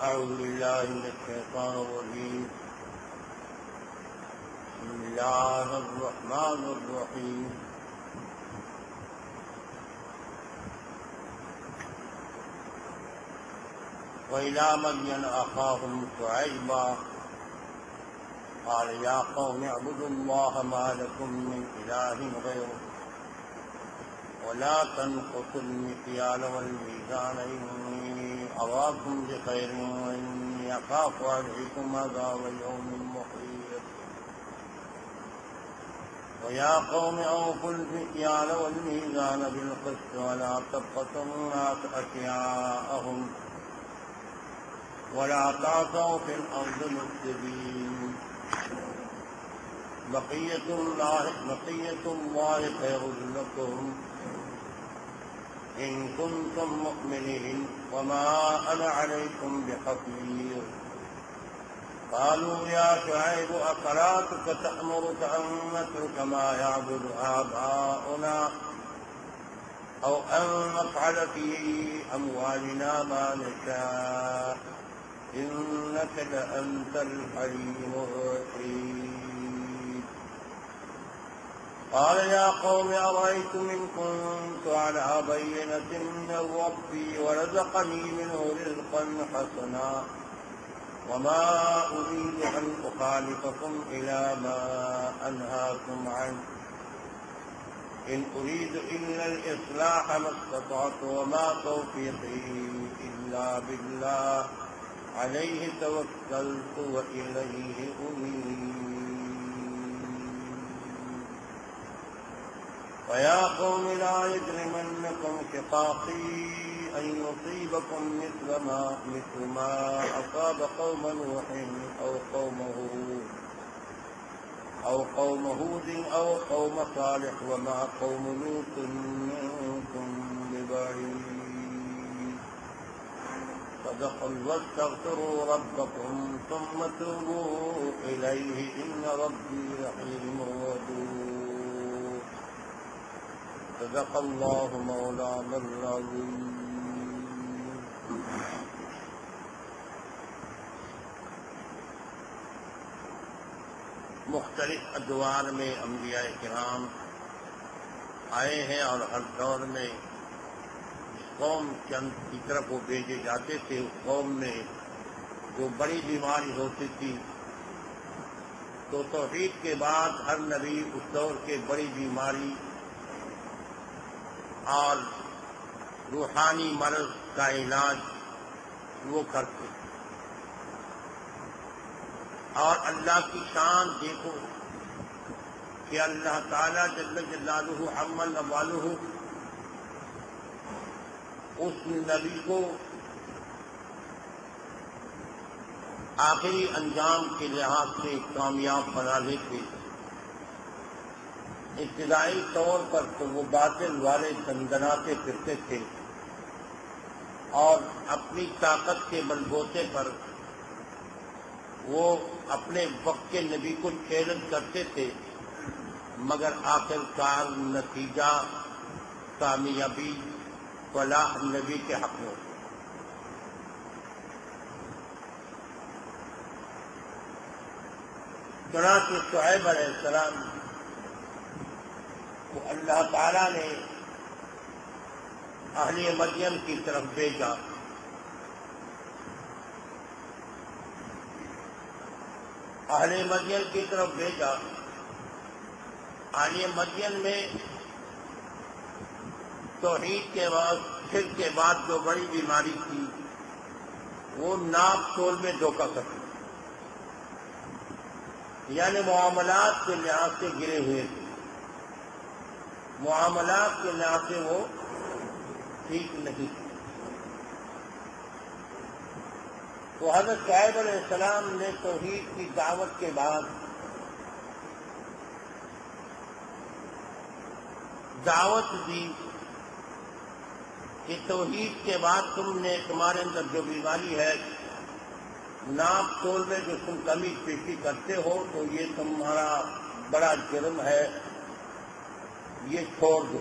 أعوذ بالله من الشيطان الرجيم. بسم الله الرحمن الرحيم. وإلى مدين أخاهم شعيبا قال يا قوم اعبدوا الله ما لكم من إله غيره ولا تنقصوا المكيال والميزان إني أراكم بخير وإني أخاف عليكم عذاب يوم محيط. ويا قوم أوفوا المكيال والميزان بالقسط ولا تبخسوا الناس أشياءهم ولا تعثوا في الأرض مفسدين. بقية الله خير لكم إن كنتم مؤمنين وما أنا عليكم بحفيظ. قالوا يا شعيب أصلاتك تأمرك أن نترك ما يعبد آباؤنا أو أن نفعل في أموالنا ما نشاء إنك لأنت الحليم الرشيد. قال يا قوم أرأيتم إن كنت على بينة من ربي ورزقني منه رزقا حسنا وما أريد أن أخالفكم إلى ما أنهاكم عنه إن أريد إلا الإصلاح ما استطعت وما توفيقي إلا بالله عليه توكلت وإليه أنيب. ويا قوم لا يجرمنكم شقاقي أن يصيبكم مثل ما أصاب قوم نوح أو قوم هود أو قوم صالح وما قوم لوط منكم ببعيد. واستغفروا ربكم ثم توبوا إليه إن ربي رحيم ودود. صدق الله مولانا العظيم. مختلف ادوار میں انبیاء کرام آئے ہیں اور ہر دور میں قوم کی طرف وہ بھیجے جاتے تھے. اس قوم میں جو بڑی بیماری ہوتی تھی تو توحید کے بعد ہر نبی اس دور کے بڑی بیماری اور روحانی مرض کا علاج وہ کرتے. اور اللہ کی شان دیکھو کہ اللہ تعالیٰ جل جلالہ عم نوالہ اس نبی کو آخری انجام کے لحاظ سے کامیاب بنا لیتے. ابتدائی طور پر تو وہ باطل والے دندناتے پھرتے تھے اور اپنی طاقت کے بلبوتے پر وہ اپنے وقت کے نبی کو چیلنج کرتے تھے، مگر آخر کار نتیجہ کامیابی فلاح نبی کے حق میں. چنانچہ شعیب علیہ السلام کو اللہ تعالیٰ نے اہل مدین کی طرف بھیجا. اہل مدین کی طرف بھیجا. اہل مدین میں توحید کے بعد شرک کے بعد جو بڑی بیماری تھی وہ ناپ تول میں دھوکہ کرتی، یعنی معاملات کے لحاظ سے گرے ہوئے تھے. معاملات کے لحاظ سے وہ ٹھیک نہیں تھے. تو حضرت شعیب علیہ السلام نے توحید کی دعوت کے بعد دعوت دی کہ توحید کے بعد تمہارے اندر جو بیماری ہے، ناپ تول میں جو تم کمی پیشی کرتے ہو، تو یہ تمہارا بڑا جرم ہے، یہ چھوڑ دو.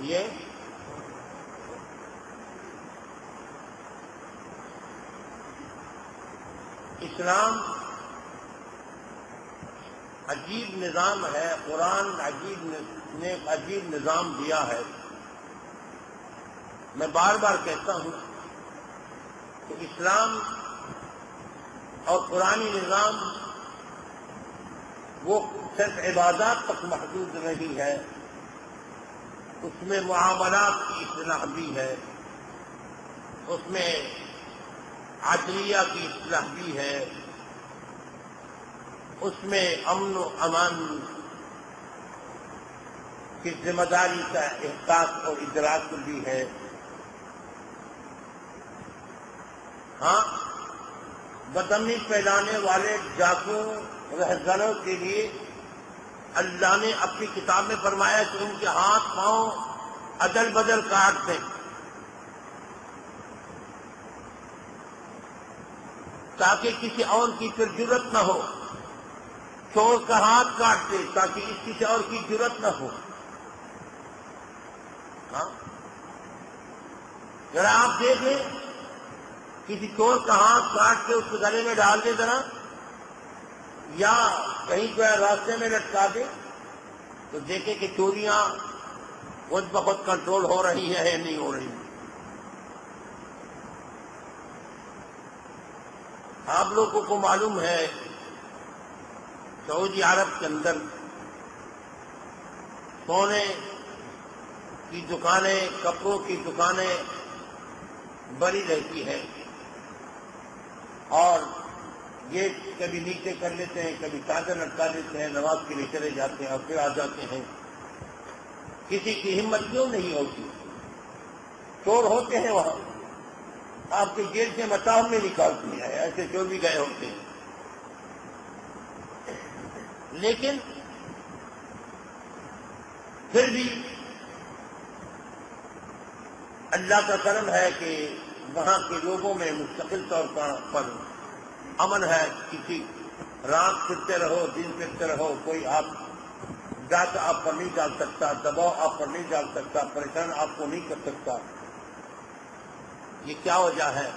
یہ اسلام عجیب نظام ہے، قرآن نے عجیب نظام دیا ہے۔ میں بار بار کہتا ہوں کہ اسلام اور قرآنی نظام وہ صرف عبادات تک محدود نہیں ہے، اس میں معاملات کی اصلاح بھی ہے، اس میں عدلیہ کی اصلاح بھی ہے، اس میں امن و امان کی ذمہ داری کا احساس اور ادراک بھی ہے۔ ہاں، بدامنی پھیلانے والے ڈاکو رہزنوں کے لیے اللہ نے اپنی کتاب میں فرمایا کہ ان کے ہاتھ پاؤں عدل بدل کاٹ دیں تاکہ کسی اور کی پھر جرأت نہ ہو، چور کا ہاتھ کاٹ دے تاکہ اس کسی اور کی جرأت نہ ہو۔ ہاں، ذرا آپ دیکھیں، کسی چور کا ہاتھ کاٹ کے اس کے گلے میں ڈال دے ذرا، یا کہیں کوئی راستے میں لٹکا دے، تو دیکھیں کہ چوریاں خود بخود کنٹرول ہو رہی ہیں یا نہیں ہو رہی۔ آپ لوگوں کو معلوم ہے سعودی عرب کے اندر سونے کی دکانیں، کپڑوں کی دکانیں بڑی رہتی ہیں، اور یہ کبھی نیچے کر لیتے ہیں، کبھی چادر لٹکا لیتے ہیں، نماز کے لیے چلے جاتے ہیں اور پھر آ جاتے ہیں۔ کسی کی ہمت کیوں نہیں ہوتی؟ چور ہوتے ہیں وہاں، آپ کے جیل سے متاع میں نکالتے ہیں، ایسے چور بھی گئے ہوتے ہیں، لیکن پھر بھی اللہ کا کرم ہے کہ وہاں کے لوگوں میں مستقل طور پر امن ہے۔ کسی رات پھرتے رہو، دن پھرتے رہو، کوئی آپ ڈاک آپ پر نہیں ڈال سکتا، دباؤ آپ پر نہیں ڈال سکتا، پریشان آپ کو نہیں کر سکتا۔ یہ کیا وجہ ہے؟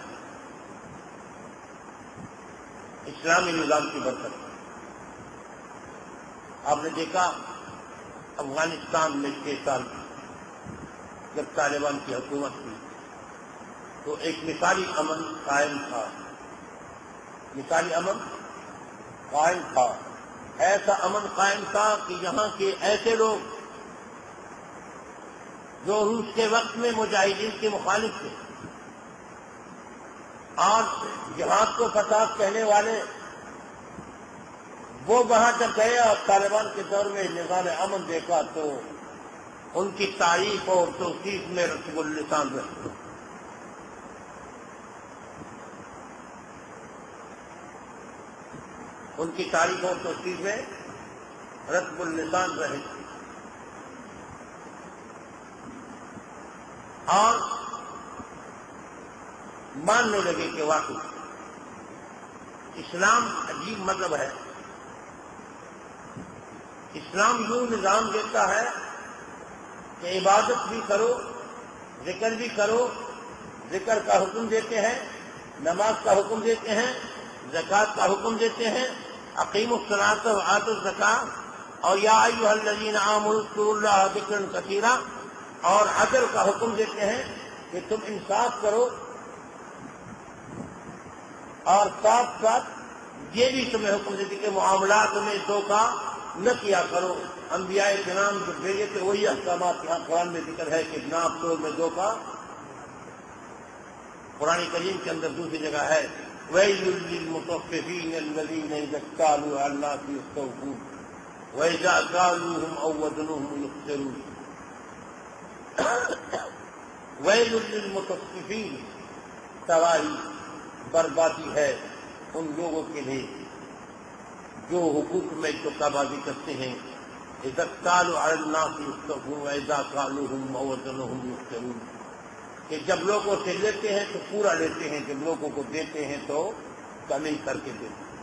اسلامی نظام کی برکت۔ آپ نے دیکھا افغانستان میں 6 سال جب طالبان کی حکومت تھی تو ایک مثالی امن قائم تھا، مثالی امن قائم تھا، ایسا امن قائم تھا کہ یہاں کے ایسے لوگ جو روس کے وقت میں مجاہدین کے مخالف تھے اور جہاد کو فساد کہنے والے، وہ وہاں جب گئے اور طالبان کے دور میں نظام امن دیکھا تو ان کی تعریف اور توصیف میں رسم اللسان رہے۔ ان کی تعریف اور توصیف میں رسم اللسان رہے اور ماننے لگے کہ واقعی اسلام عجیب مذہب ہے۔ اسلام یوں نظام دیتا ہے کہ عبادت بھی کرو، ذکر بھی کرو، ذکر کا حکم دیتے ہیں، نماز کا حکم دیتے ہیں، زکوٰۃ کا حکم دیتے ہیں، اقیموا الصلاۃ وآتوا الزکاۃ، اور یا ایھا الذین آمنوا اذکروا اللہ ذکرا کثیرا، اور عدل کا حکم دیتے ہیں کہ تم انصاف کرو، اور ساتھ ساتھ یہ بھی تمہیں حکم دیتے کہ معاملات میں دھوکہ نہ کیا کرو۔ انبیاء کرام جو بھیجے تھے وہی احکامات یہاں قرآن میں ذکر ہے کہ ناپ تول میں دھوکہ۔ قرآن کریم کے اندر دوسری جگہ ہے وَيْلٌ لِّلْمُطَفِّفِينَ الَّذِينَ إِذَا اكْتَالُوا عَلَى النَّاسِ يَسْتَوْفُونَ وَإِذَا كَالُوهُمْ أَو وَّزَنُوهُمْ يُخْسِرُونَ۔ وَيْلٌ لِّلْمُطَفِّفِينَ، تباہی بربادی ہے ان لوگوں کے لیے جو حقوق میں چکا بازی کرتے ہیں۔ اذا اكتالوا على الناس يستوفون واذا كالوهم او وزنوهم يخسرون، کہ جب لوگوں سے لیتے ہیں تو پورا لیتے ہیں، جب لوگوں کو دیتے ہیں تو کمی کر کے دیتے ہیں،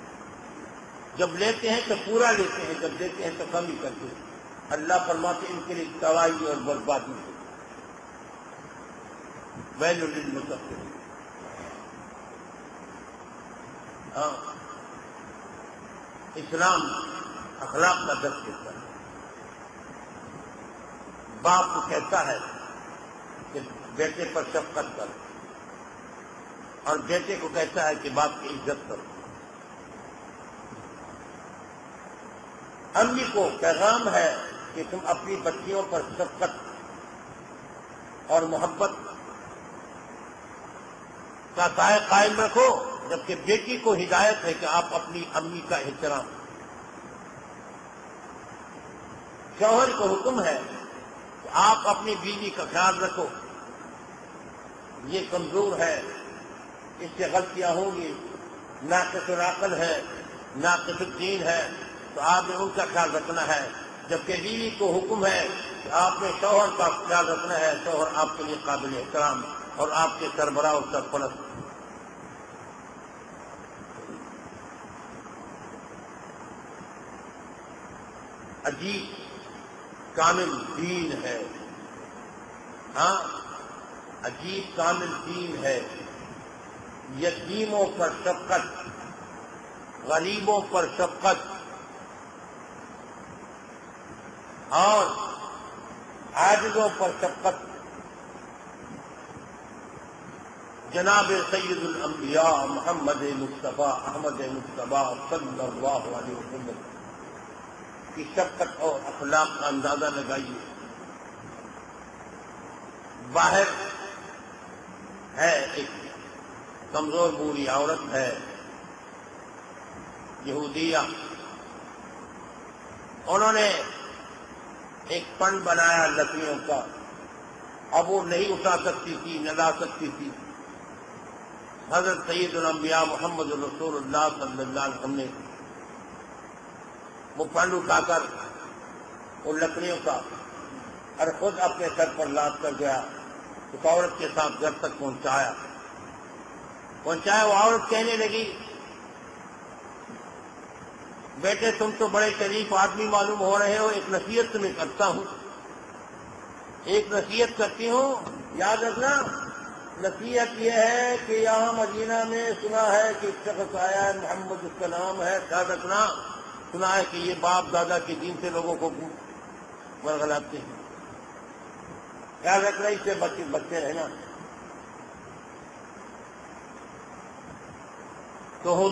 جب لیتے ہیں تو پورا لیتے ہیں، جب دیتے ہیں تو کمی کر کے۔ اللہ فرماتے ہیں ان کے لیے تباہی اور بربادی ہے۔ ویل للمطففین۔ ہاں، اسلام اخلاق کا درس دیتا ہے۔ باپ کو کہتا ہے کہ بیٹے پر شفقت کر، اور بیٹے کو کہتا ہے کہ باپ کی عزت کرو۔ امی کو پیغام ہے کہ تم اپنی بچیوں پر شفقت اور محبت کا سایہ قائم رکھو، جبکہ بیٹی کو ہدایت ہے کہ آپ اپنی امی کا احترام۔ شوہر کو حکم ہے کہ آپ اپنی بیوی کا خیال رکھو، یہ کمزور ہے، اس سے غلطیاں ہوں گی، ناقص العقل ہے، ناقص الدین ہے، تو آپ نے ان کا خیال رکھنا ہے۔ جبکہ بیوی کو حکم ہے کہ آپ نے شوہر کا خیال رکھنا ہے، شوہر آپ کے لیے قابل احترام اور آپ کے سربراہ اور سرپرست۔ عجیب کامل دین ہے، ہاں عجیب کامل دین ہے۔ یتیموں پر شفقت، غریبوں پر شفقت اور عاجزوں پر شفقت۔ جناب سید الانبیاء محمد مصطفیٰ احمد مصطفیٰ صلی اللہ علیہ وسلم کی شفقت اور اخلاق کا اندازہ لگائیے۔ باہر ہے ایک کمزور بوڑھی عورت ہے یہودیہ، انہوں نے ایک پن بنایا لکڑیوں کا، اب وہ نہیں اٹھا سکتی تھی، نہ لا سکتی تھی۔ حضرت سید الانبیاء محمد رسول اللہ صلی اللہ علیہ وسلم نے وہ پن اٹھا کر ان لکڑیوں کا اور خود اپنے سر پر لاد کر گیا، اس عورت کے ساتھ گھر تک پہنچایا۔ وہ عورت کہنے لگی، بیٹے تم تو بڑے شریف آدمی معلوم ہو رہے ہو، ایک نصیحت تمہیں کرتا ہوں، ایک نصیحت کرتی ہوں، یاد رکھنا۔ نصیحت یہ ہے کہ یہاں مدینہ میں سنا ہے کہ ایک شخص آیا ہے، محمد اس کا نام ہے، یاد رکھنا، سنا ہے کہ یہ باپ دادا کے دین سے لوگوں کو ورغلاتے ہیں، یاد رکھنا، اس سے بچے رہنا۔ تو